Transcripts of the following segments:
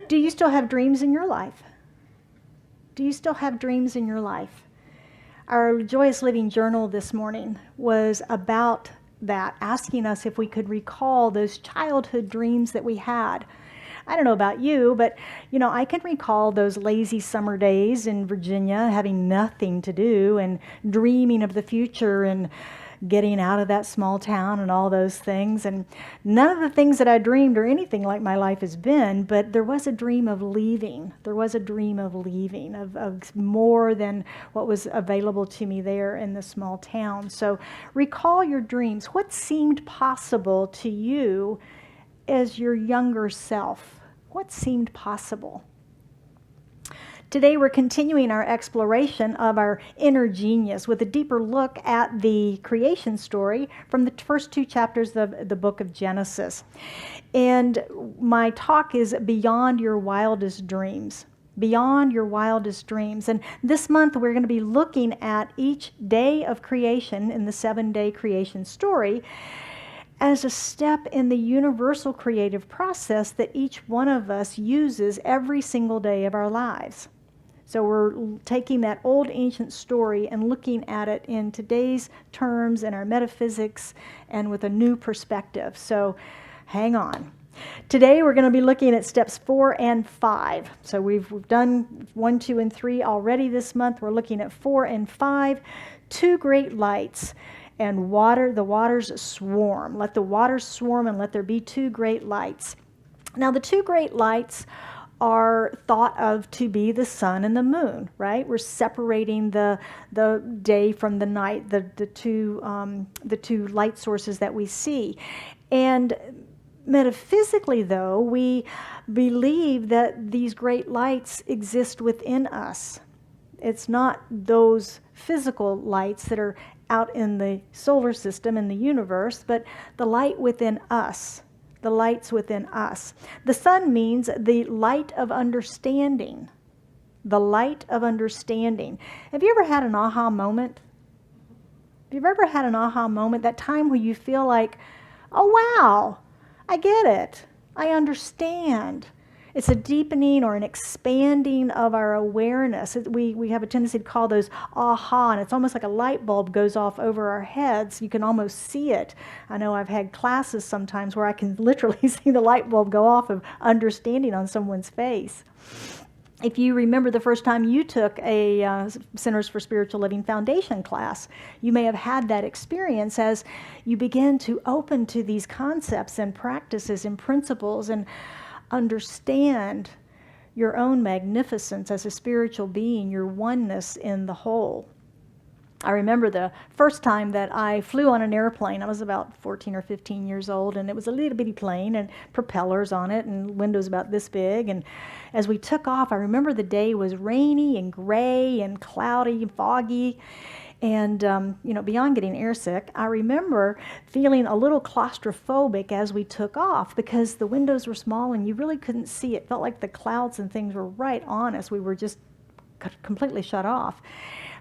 Do you still have dreams in your life? Do you still have dreams in your life? Our Joyous Living Journal this morning was about that, asking us if we could recall those childhood dreams that we had. I don't know about you, but I can recall those lazy summer days in Virginia, having nothing to do and dreaming of the future and getting out of that small town and all those things. And none of the things that I dreamed are anything like my life has been, but there was a dream of leaving. There was a dream of leaving, of more than what was available to me there in the small town. So recall your dreams. What seemed possible to you as your younger self? What seemed possible? Today we're continuing our exploration of our inner genius with a deeper look at the creation story from the first 2 chapters of the book of Genesis. And my talk is Beyond Your Wildest Dreams. Beyond Your Wildest Dreams. And this month we're going to be looking at each day of creation in the 7-day creation story as a step in the universal creative process that each one of us uses every single day of our lives. So we're taking that old ancient story and looking at it in today's terms and our metaphysics and with a new perspective. So hang on. Today we're going to be looking at steps 4 and 5. So we've done 1, 2, and 3 already this month. We're looking at 4 and 5. 2 great lights and water. The waters swarm. Let the waters swarm and let there be 2 great lights. Now the 2 great lights are thought of to be the sun and the moon, right? We're separating the day from the night, the two light sources that we see. And metaphysically, though, we believe that these great lights exist within us. It's not those physical lights that are out in the solar system, in the universe, but the light within us. The lights within us. The sun means the light of understanding. The light of understanding. Have you ever had an aha moment? Have you ever had an aha moment? That time where you feel like, oh wow, I get it. I understand. It's a deepening or an expanding of our awareness. We have a tendency to call those aha, and it's almost like a light bulb goes off over our heads. You can almost see it. I know I've had classes sometimes where I can literally see the light bulb go off of understanding on someone's face. If you remember the first time you took a Centers for Spiritual Living Foundation class, you may have had that experience as you begin to open to these concepts and practices and principles and understand your own magnificence as a spiritual being, your oneness in the whole. I remember the first time that I flew on an airplane. I was about 14 or 15 years old, and it was a little bitty plane and propellers on it and windows about this big. And as we took off, I remember the day was rainy and gray and cloudy and foggy. And, beyond getting airsick, I remember feeling a little claustrophobic as we took off because the windows were small and you really couldn't see. It felt like the clouds and things were right on us. We were just completely shut off.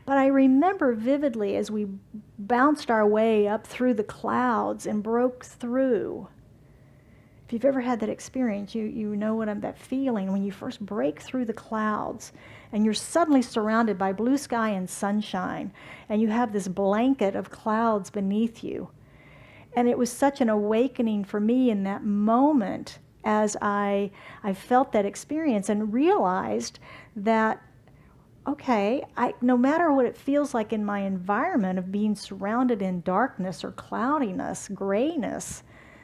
But I remember vividly as we bounced our way up through the clouds and broke through. If you've ever had that experience, you know what that feeling when you first break through the clouds and you're suddenly surrounded by blue sky and sunshine, and you have this blanket of clouds beneath you. And it was such an awakening for me in that moment as I felt that experience and realized that, okay, no matter what it feels like in my environment of being surrounded in darkness or cloudiness, grayness,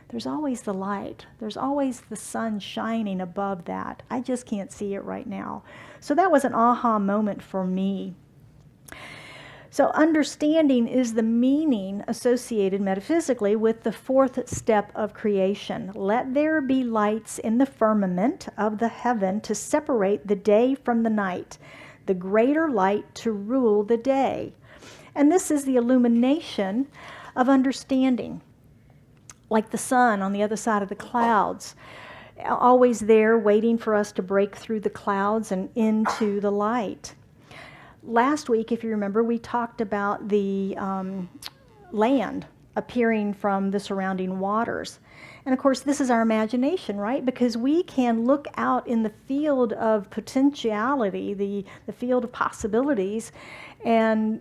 there's always the light. There's always the sun shining above that. I just can't see it right now. So that was an aha moment for me. So understanding is the meaning associated metaphysically with the 4th step of creation. Let there be lights in the firmament of the heaven to separate the day from the night, the greater light to rule the day. And this is the illumination of understanding. Like the sun on the other side of the clouds, always there waiting for us to break through the clouds and into the light. Last week, if you remember, we talked about the land appearing from the surrounding waters. And of course, this is our imagination, right? Because we can look out in the field of potentiality, the field of possibilities, and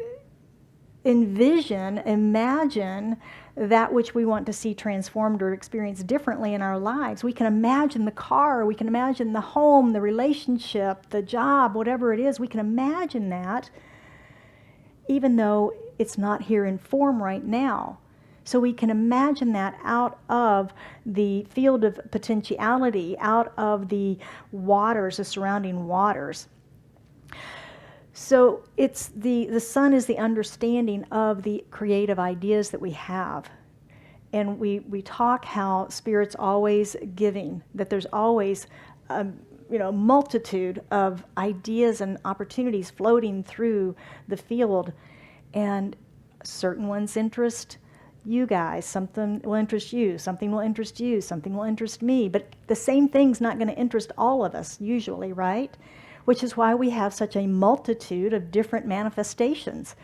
imagine that which we want to see transformed or experienced differently in our lives. We can imagine the car, we can imagine the home, the relationship, the job, whatever it is. We can imagine that, even though it's not here in form right now. So we can imagine that out of the field of potentiality, out of the waters, the surrounding waters. So it's the sun is the understanding of the creative ideas that we have. And we talk how Spirit's always giving, that there's always multitude of ideas and opportunities floating through the field. And certain ones interest you guys, something will interest you, something will interest you, something will interest me. But the same thing's not going to interest all of us usually, right? Which is why we have such a multitude of different manifestations.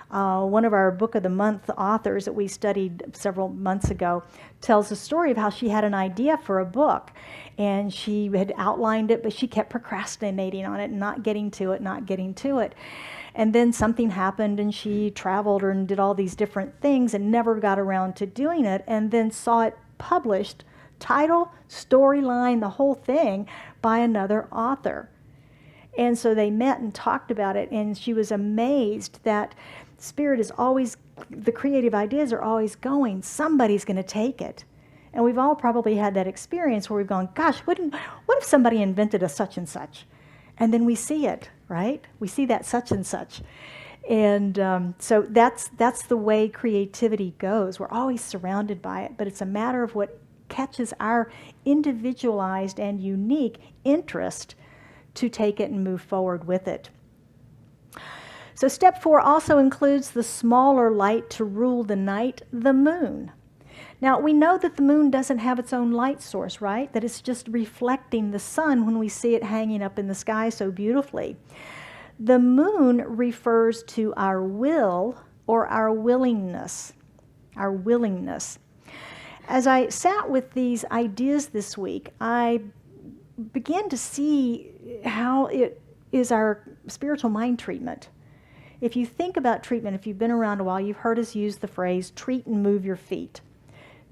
One of our Book of the Month authors that we studied several months ago tells a story of how she had an idea for a book, and she had outlined it, but she kept procrastinating on it and not getting to it. And then something happened, and she traveled and did all these different things and never got around to doing it, and then saw it published, title, storyline, the whole thing, by another author. And so they met and talked about it, and she was amazed that Spirit is always, the creative ideas are always going. Somebody's going to take it. And we've all probably had that experience where we've gone, gosh, what if somebody invented a such and such? And then we see it, right? We see that such and such. And so that's the way creativity goes. We're always surrounded by it, but it's a matter of what catches our individualized and unique interest to take it and move forward with it. So step 4 also includes the smaller light to rule the night, the moon. Now, we know that the moon doesn't have its own light source, right? That it's just reflecting the sun when we see it hanging up in the sky so beautifully. The moon refers to our will or our willingness. Our willingness. As I sat with these ideas this week, I began to see how it is our spiritual mind treatment. If you think about treatment, if you've been around a while, you've heard us use the phrase, treat and move your feet.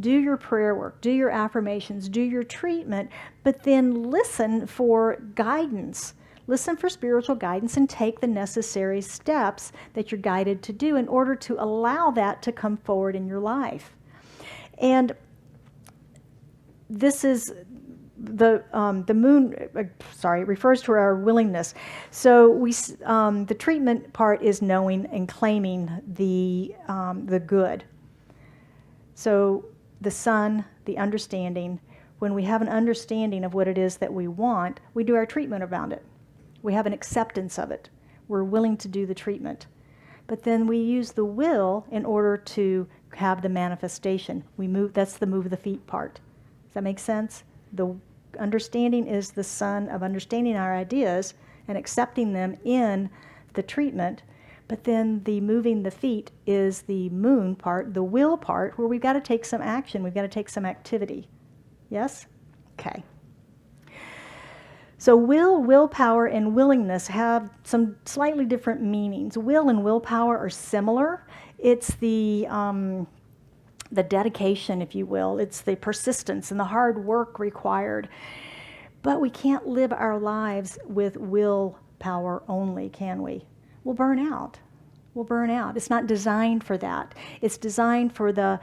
Do your prayer work, do your affirmations, do your treatment, but then listen for guidance. Listen for spiritual guidance and take the necessary steps that you're guided to do in order to allow that to come forward in your life. And this is the moon refers to our willingness. So the treatment part is knowing and claiming the good. So the sun, the understanding. When we have an understanding of what it is that we want, we do our treatment around it. We have an acceptance of it. We're willing to do the treatment. But then we use the will in order to have the manifestation. That's the move of the feet part. Does that make sense? The understanding is the sun of understanding our ideas and accepting them in the treatment. But then the moving the feet is the moon part, the will part, where we've got to take some action. We've got to take some activity. Yes? Okay. So willpower, and willingness have some slightly different meanings. Will and willpower are similar. It's the dedication, if you will. It's the persistence and the hard work required. But we can't live our lives with willpower only, can we? We'll burn out. We'll burn out. It's not designed for that. It's designed for the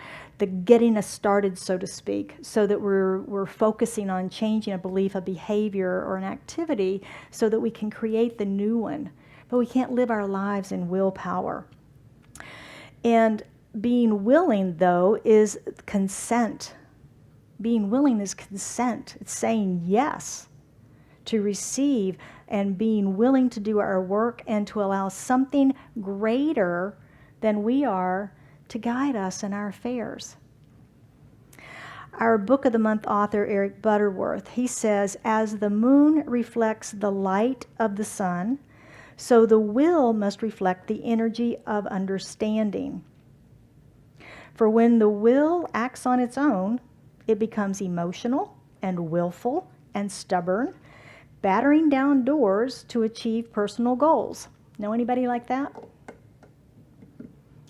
getting us started, so to speak, so that we're focusing on changing a belief, a behavior, or an activity so that we can create the new one. But we can't live our lives in willpower. And being willing, though, is consent. Being willing is consent. It's saying yes to receive and being willing to do our work and to allow something greater than we are to guide us in our affairs. Our Book of the Month author, Eric Butterworth, he says, as the moon reflects the light of the sun, so the will must reflect the energy of understanding. For when the will acts on its own, it becomes emotional and willful and stubborn, battering down doors to achieve personal goals. Know anybody like that?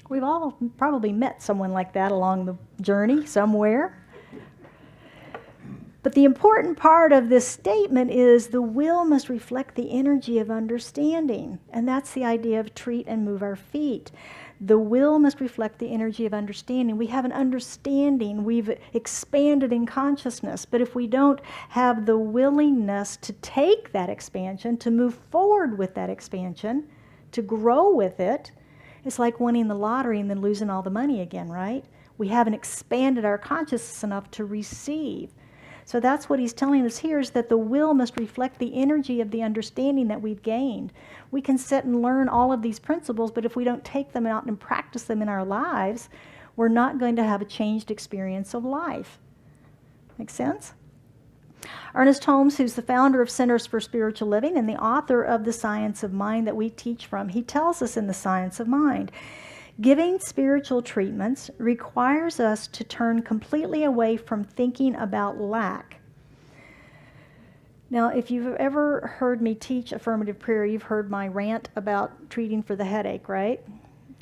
We've all probably met someone like that along the journey somewhere. But the important part of this statement is the will must reflect the energy of understanding. And that's the idea of treat and move our feet. The will must reflect the energy of understanding. We have an understanding. We've expanded in consciousness. But if we don't have the willingness to take that expansion, to move forward with that expansion, to grow with it, it's like winning the lottery and then losing all the money again, right? We haven't expanded our consciousness enough to receive. So that's what he's telling us here, is that the will must reflect the energy of the understanding that we've gained. We can sit and learn all of these principles, but if we don't take them out and practice them in our lives, we're not going to have a changed experience of life. Make sense? Ernest Holmes, who's the founder of Centers for Spiritual Living and the author of The Science of Mind that we teach from, he tells us in The Science of Mind, giving spiritual treatments requires us to turn completely away from thinking about lack. Now, if you've ever heard me teach affirmative prayer, you've heard my rant about treating for the headache, right?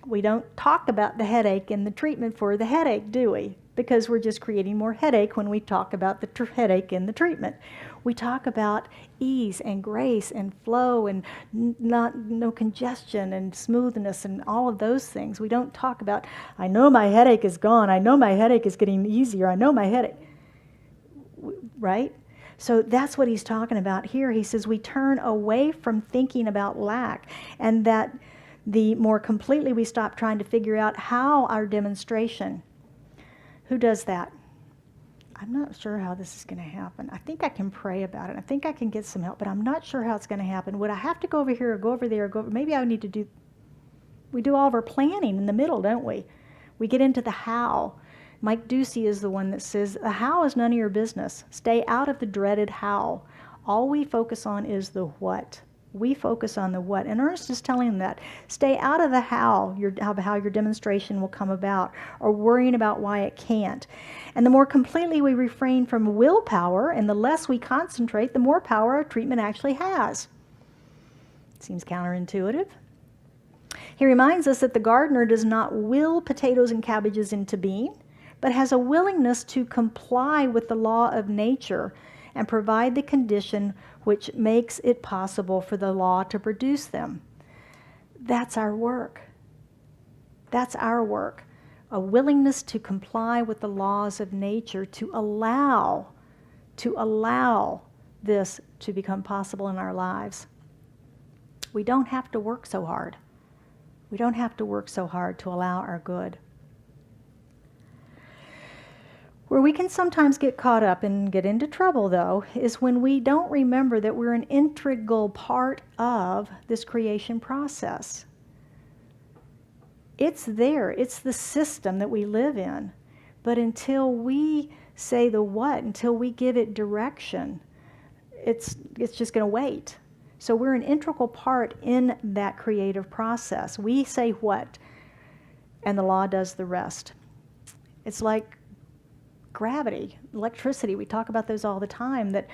We don't talk about the headache and the treatment for the headache, do we? Because we're just creating more headache when we talk about the headache and the treatment. We talk about ease and grace and flow and no congestion and smoothness and all of those things. We don't talk about, I know my headache is gone. I know my headache is getting easier. I know my headache, right? So that's what he's talking about here. He says we turn away from thinking about lack, and that the more completely we stop trying to figure out how our demonstration. Who does that? I'm not sure how this is going to happen. I think I can pray about it. I think I can get some help, but I'm not sure how it's going to happen. Would I have to go over here or go over there or go over? Maybe I need to do, we do all of our planning in the middle, don't we? We get into the how. Mike Ducey is the one that says, the how is none of your business. Stay out of the dreaded how. All we focus on is the what. We focus on the what. And Ernest is telling them that. Stay out of the how your demonstration will come about, or worrying about why it can't. And the more completely we refrain from willpower and the less we concentrate, the more power our treatment actually has. Seems counterintuitive. He reminds us that the gardener does not will potatoes and cabbages into being, but has a willingness to comply with the law of nature and provide the condition which makes it possible for the law to produce them. That's our work. That's our work. A willingness to comply with the laws of nature, to allow this to become possible in our lives. We don't have to work so hard. We don't have to work so hard to allow our good. Where we can sometimes get caught up and get into trouble, though, is when we don't remember that we're an integral part of this creation process. It's there. It's the system that we live in. But until we say the what, until we give it direction, it's just going to wait. So we're an integral part in that creative process. We say what, and the law does the rest. It's like gravity, electricity. We talk about those all the time, that,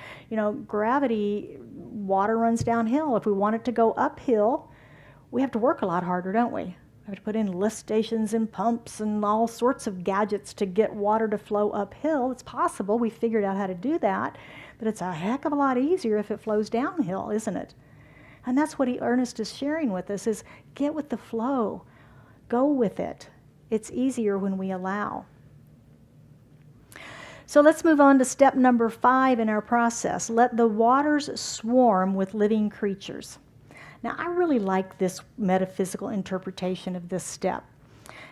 gravity, water runs downhill. If we want it to go uphill, we have to work a lot harder, don't we? We have to put in lift stations and pumps and all sorts of gadgets to get water to flow uphill. It's possible. We figured out how to do that, but it's a heck of a lot easier if it flows downhill, isn't it? And that's what Ernest is sharing with us, is get with the flow. Go with it. It's easier when we allow. So let's move on to step number 5 in our process. Let the waters swarm with living creatures. Now, I really like this metaphysical interpretation of this step.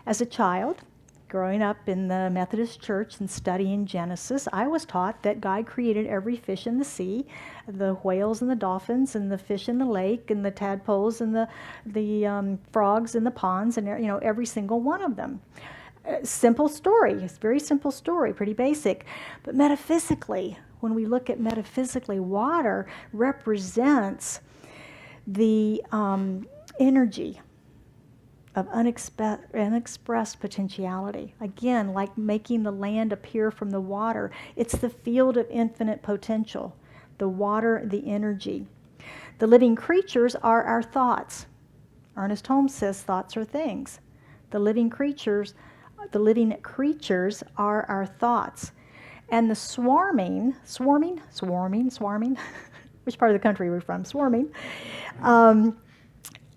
As a child, growing up in the Methodist Church and studying Genesis, I was taught that God created every fish in the sea, the whales and the dolphins and the fish in the lake and the tadpoles and the frogs in the ponds, and every single one of them. Simple story. It's a very simple story, pretty basic. But metaphysically, when we look at metaphysically, water represents the energy of unexpressed potentiality. Again, like making the land appear from the water, it's the field of infinite potential, the water, the energy. The living creatures are our thoughts. Ernest Holmes says thoughts are things. The living creatures are our thoughts. And the swarming, which part of the country are we from? Swarming,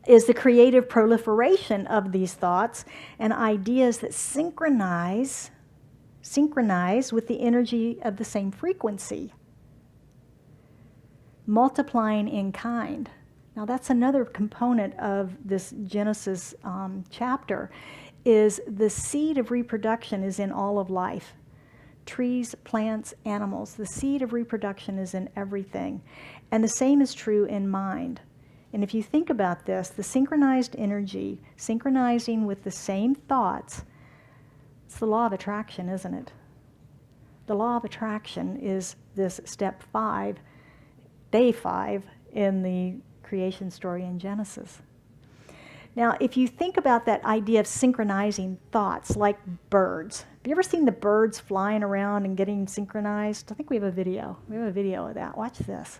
is the creative proliferation of these thoughts and ideas that synchronize with the energy of the same frequency, multiplying in kind. Now that's another component of this Genesis chapter, is the seed of reproduction is in all of life. Trees, plants, animals. The seed of reproduction is in everything. And the same is true in mind. And if you think about this, the synchronized energy, synchronizing with the same thoughts, it's the law of attraction, isn't it? The law of attraction is this step 5, day 5 in the creation story in Genesis. Now, if you think about that idea of synchronizing thoughts like birds, have you ever seen the birds flying around and getting synchronized? I think we have a video. We have a video of that. Watch this.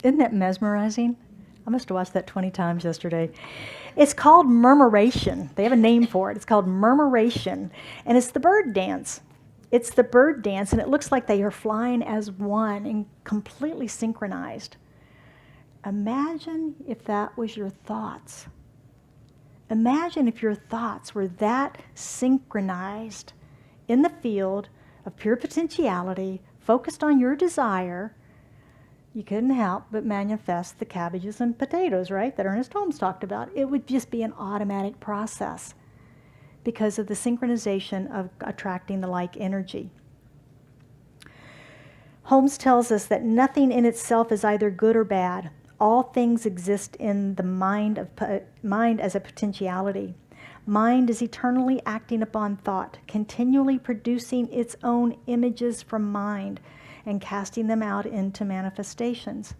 Isn't that mesmerizing? I must have watched that 20 times yesterday. It's called murmuration. They have a name for it. It's called murmuration. And it's the bird dance. It's the bird dance, and it looks like they are flying as one and completely synchronized. Imagine if that was your thoughts. Imagine if your thoughts were that synchronized in the field of pure potentiality, focused on your desire. You couldn't help but manifest the cabbages and potatoes, right, that Ernest Holmes talked about. It would just be an automatic process because of the synchronization of attracting the like energy. Holmes tells us that nothing in itself is either good or bad. All things exist in the mind as a potentiality. Mind is eternally acting upon thought, continually producing its own images from mind and casting them out into manifestations.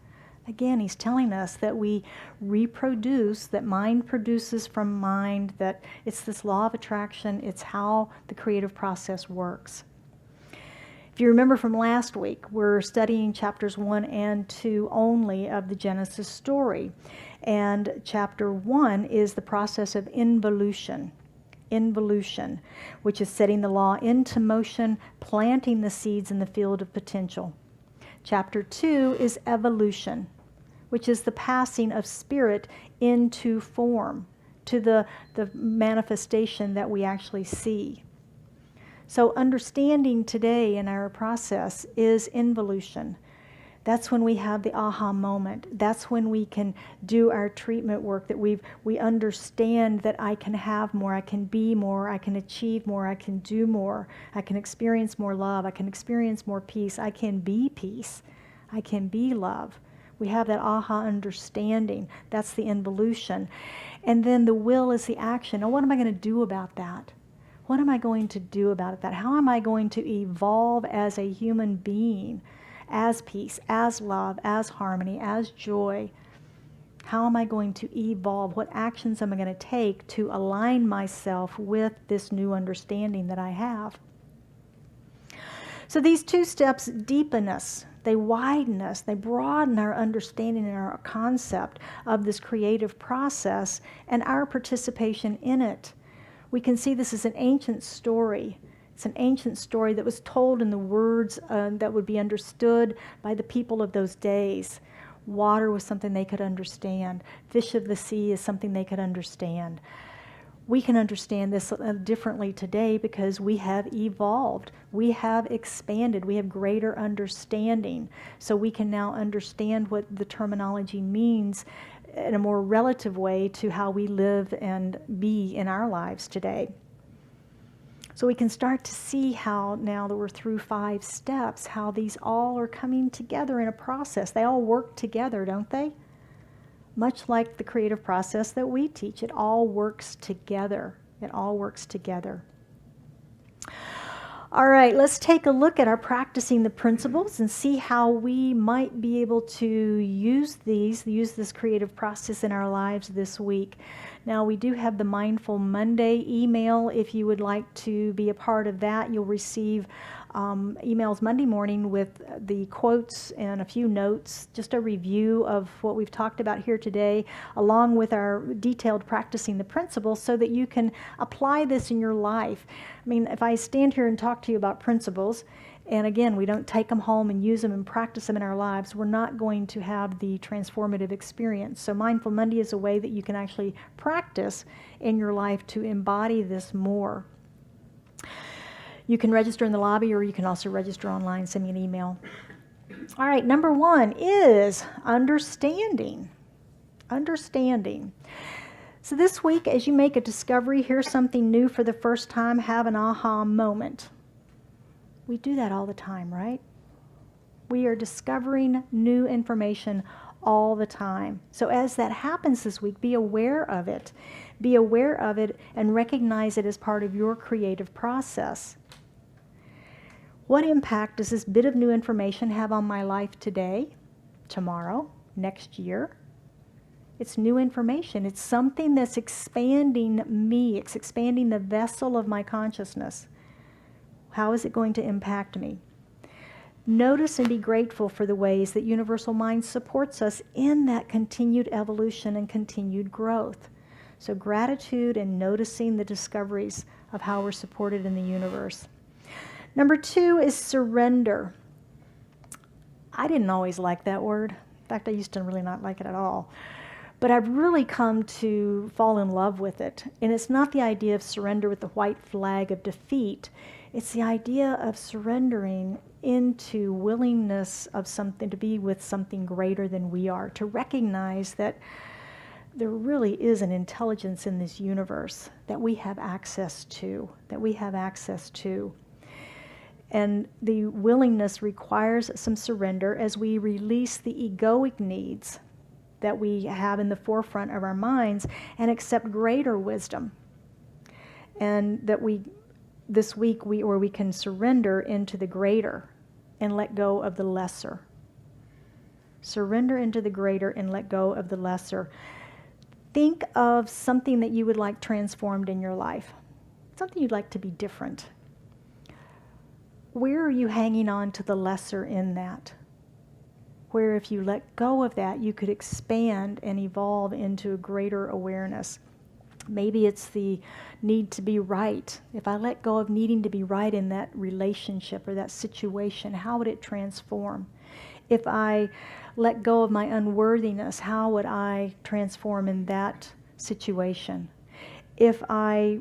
Again, he's telling us that we reproduce, that mind produces from mind, that it's this law of attraction, it's how the creative process works. If you remember from last week, we're studying chapters 1 and 2 only of the Genesis story. And chapter 1 is the process of involution, which is setting the law into motion, planting the seeds in the field of potential. Chapter 2 is evolution, which is the passing of spirit into form, to the manifestation that we actually see. So understanding today in our process is involution. That's when we have the aha moment. That's when we can do our treatment work, that we understand that I can have more, I can be more, I can achieve more, I can do more, I can experience more love, I can experience more peace, I can be peace, I can be love. We have that aha understanding. That's the involution. And then the will is the action. Now, what am I going to do about that? What am I going to do about that? How am I going to evolve as a human being? As peace, as love, as harmony, as joy. How am I going to evolve? What actions am I going to take to align myself with this new understanding that I have? So these 2 steps deepen us, they widen us, they broaden our understanding and our concept of this creative process and our participation in it. We can see this is an ancient story. It's an ancient story that was told in the words that would be understood by the people of those days. Water was something they could understand. Fish of the sea is something they could understand. We can understand this differently today because we have evolved. We have expanded. We have greater understanding. So we can now understand what the terminology means in a more relative way to how we live and be in our lives today. So we can start to see how, now that we're through 5 steps, how these all are coming together in a process. They all work together, don't they? Much like the creative process that we teach, it all works together. It all works together. All right, let's take a look at our practicing the principles and see how we might be able to use this creative process in our lives this week. Now, we do have the Mindful Monday email. If you would like to be a part of that, you'll receive emails Monday morning with the quotes and a few notes, just a review of what we've talked about here today, along with our detailed practicing the principles so that you can apply this in your life. I mean, if I stand here and talk to you about principles, and again, we don't take them home and use them and practice them in our lives, we're not going to have the transformative experience. So Mindful Monday is a way that you can actually practice in your life to embody this more. You can register in the lobby, or you can also register online, send me an email. All right, number 1 is understanding. Understanding. So this week, as you make a discovery, hear something new for the first time, have an aha moment. We do that all the time, right? We are discovering new information all the time. So as that happens this week, be aware of it. Be aware of it and recognize it as part of your creative process. What impact does this bit of new information have on my life today, tomorrow, next year? It's new information. It's something that's expanding me. It's expanding the vessel of my consciousness. How is it going to impact me? Notice and be grateful for the ways that Universal Mind supports us in that continued evolution and continued growth. So gratitude and noticing the discoveries of how we're supported in the universe. Number 2 is surrender. I didn't always like that word. In fact, I used to really not like it at all. But I've really come to fall in love with it. And it's not the idea of surrender with the white flag of defeat. It's the idea of surrendering into willingness of something, to be with something greater than we are, to recognize that there really is an intelligence in this universe that we have access to, And the willingness requires some surrender as we release the egoic needs that we have in the forefront of our minds and accept greater wisdom. And that this week we can surrender into the greater and let go of the lesser. Surrender into the greater and let go of the lesser. Think of something that you would like transformed in your life, something you'd like to be different. Where are you hanging on to the lesser in that? Where if you let go of that, you could expand and evolve into a greater awareness. Maybe it's the need to be right. If I let go of needing to be right in that relationship or that situation, how would it transform? If I let go of my unworthiness, how would I transform in that situation? If I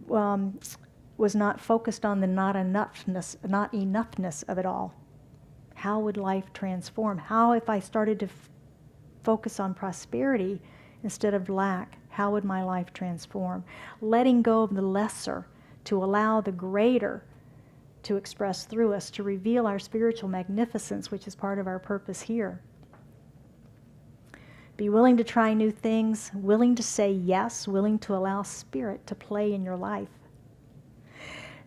was not focused on the not enoughness of it all, how would life transform? How, if I started to focus on prosperity instead of lack, how would my life transform? Letting go of the lesser to allow the greater to express through us, to reveal our spiritual magnificence, which is part of our purpose here. Be willing to try new things, willing to say yes, willing to allow spirit to play in your life.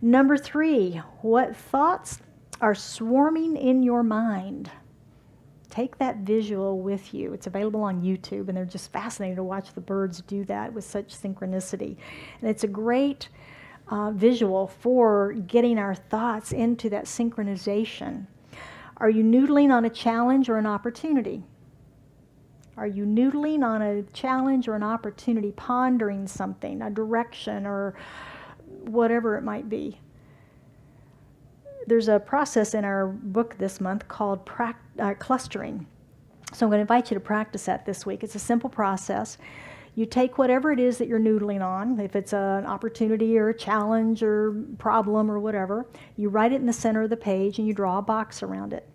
Number 3, what thoughts are swarming in your mind? Take that visual with you. It's available on YouTube, and they're just fascinating to watch the birds do that with such synchronicity. And it's a great visual for getting our thoughts into that synchronization. Are you noodling on a challenge or an opportunity? Are you noodling on a challenge or an opportunity, pondering something, a direction, or whatever it might be? There's a process in our book this month called clustering. So I'm going to invite you to practice that this week. It's a simple process. You take whatever it is that you're noodling on, if it's an opportunity or a challenge or problem or whatever, you write it in the center of the page and you draw a box around it.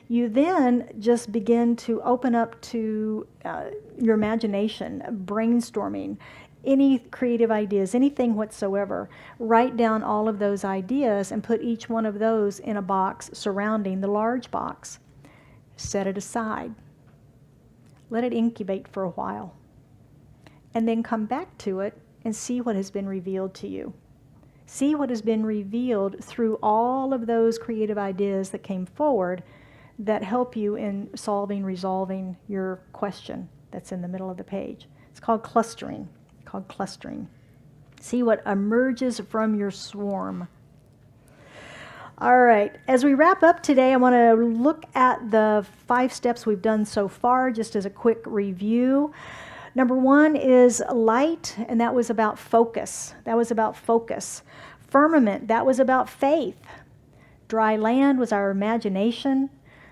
You then just begin to open up to your imagination, brainstorming, any creative ideas, anything whatsoever. Write down all of those ideas and put each one of those in a box surrounding the large box. Set it aside. Let it incubate for a while. And then come back to it and see what has been revealed to you. See what has been revealed through all of those creative ideas that came forward that help you in resolving your question that's in the middle of the page. It's called clustering. See what emerges from your swarm. All right, as we wrap up today, I want to look at the 5 steps we've done so far, just as a quick review. Number 1 is light, and that was about focus. Firmament, that was about faith. Dry land was our imagination.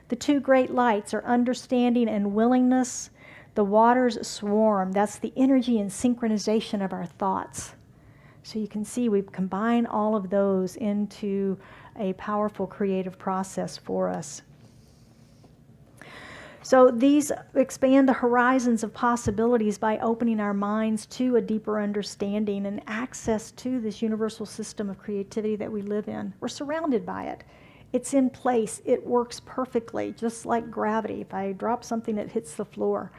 The 2 great lights are understanding and willingness. The waters swarm, that's the energy and synchronization of our thoughts. So you can see we've combined all of those into a powerful creative process for us. So these expand the horizons of possibilities by opening our minds to a deeper understanding and access to this universal system of creativity that we live in. We're surrounded by it. It's in place. It works perfectly, just like gravity. If I drop something, it hits the floor.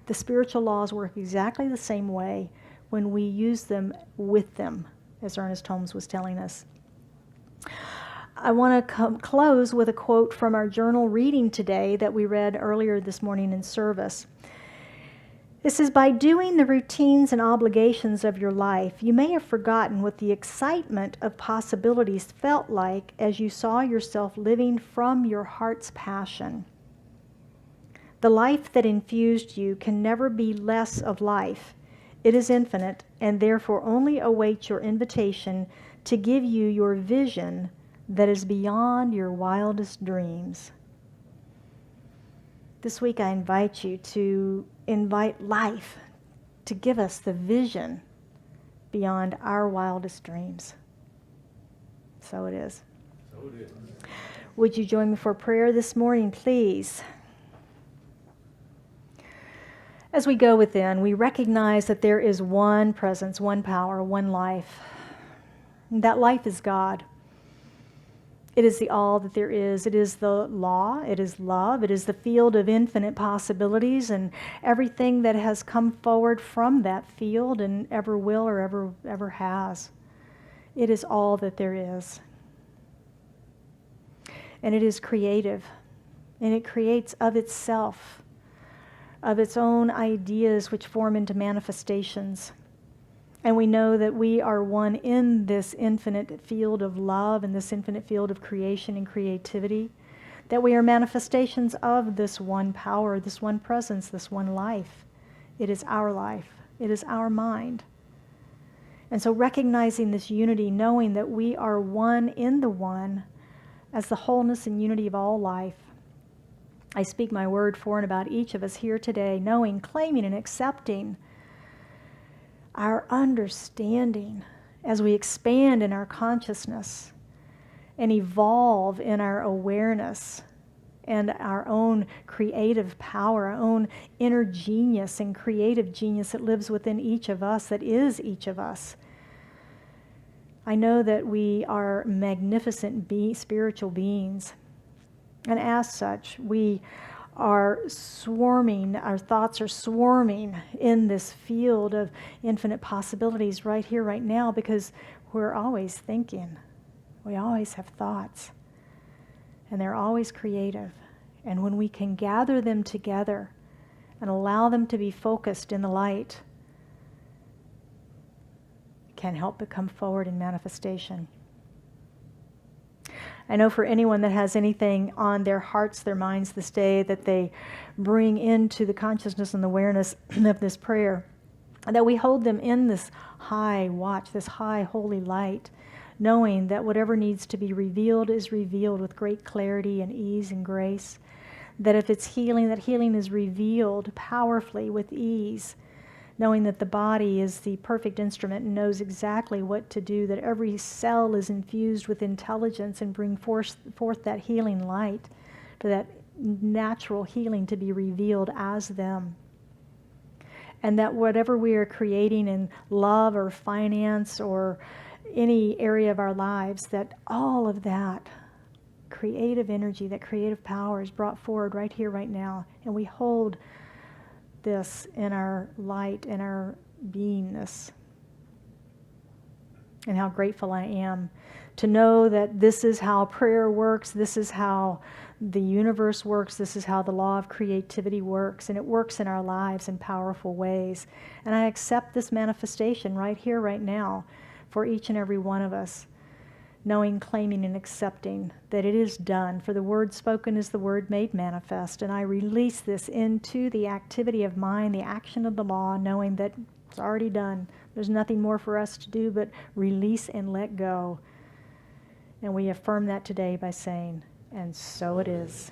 The spiritual laws work exactly the same way when we use them with them, as Ernest Holmes was telling us. I want to close with a quote from our journal reading today that we read earlier this morning in service. This is, by doing the routines and obligations of your life, you may have forgotten what the excitement of possibilities felt like as you saw yourself living from your heart's passion. The life that infused you can never be less of life. It is infinite and therefore only awaits your invitation to give you your vision that is beyond your wildest dreams. This week I invite you to invite life to give us the vision beyond our wildest dreams. So it is. Would you join me for prayer this morning, please? As we go within, we recognize that there is one presence, one power, one life. And that life is God. It is the all that there is. It is the law. It is love. It is the field of infinite possibilities and everything that has come forward from that field and ever will or ever has. It is all that there is. And it is creative. And it creates of itself, of its own ideas which form into manifestations. And we know that we are one in this infinite field of love and this infinite field of creation and creativity, that we are manifestations of this one power, this one presence, this one life. It is our life. It is our mind. And so recognizing this unity, knowing that we are one in the one as the wholeness and unity of all life, I speak my word for and about each of us here today, knowing, claiming, and accepting our understanding as we expand in our consciousness and evolve in our awareness and our own creative power, our own inner genius and creative genius that lives within each of us, that is each of us. I know that we are magnificent spiritual beings, and as such, we are swarming, our thoughts are swarming in this field of infinite possibilities right here, right now, because we're always thinking. We always have thoughts. And they're always creative. And when we can gather them together and allow them to be focused in the light, it can help but come forward in manifestation. I know for anyone that has anything on their hearts, their minds this day that they bring into the consciousness and the awareness of this prayer, that we hold them in this high watch, this high holy light, knowing that whatever needs to be revealed is revealed with great clarity and ease and grace. That if it's healing, that healing is revealed powerfully with ease, knowing that the body is the perfect instrument and knows exactly what to do, that every cell is infused with intelligence and bring forth that healing light, for that natural healing to be revealed as them. And that whatever we are creating in love or finance or any area of our lives, that all of that creative energy, that creative power is brought forward right here, right now. And we hold this in our light, in our beingness. And how grateful I am to know that this is how prayer works, this is how the universe works, this is how the law of creativity works, and it works in our lives in powerful ways. And I accept this manifestation right here, right now, for each and every one of us, knowing, claiming, and accepting that it is done. For the word spoken is the word made manifest, and I release this into the activity of mind, the action of the law, knowing that it's already done. There's nothing more for us to do but release and let go. And we affirm that today by saying, and so it is.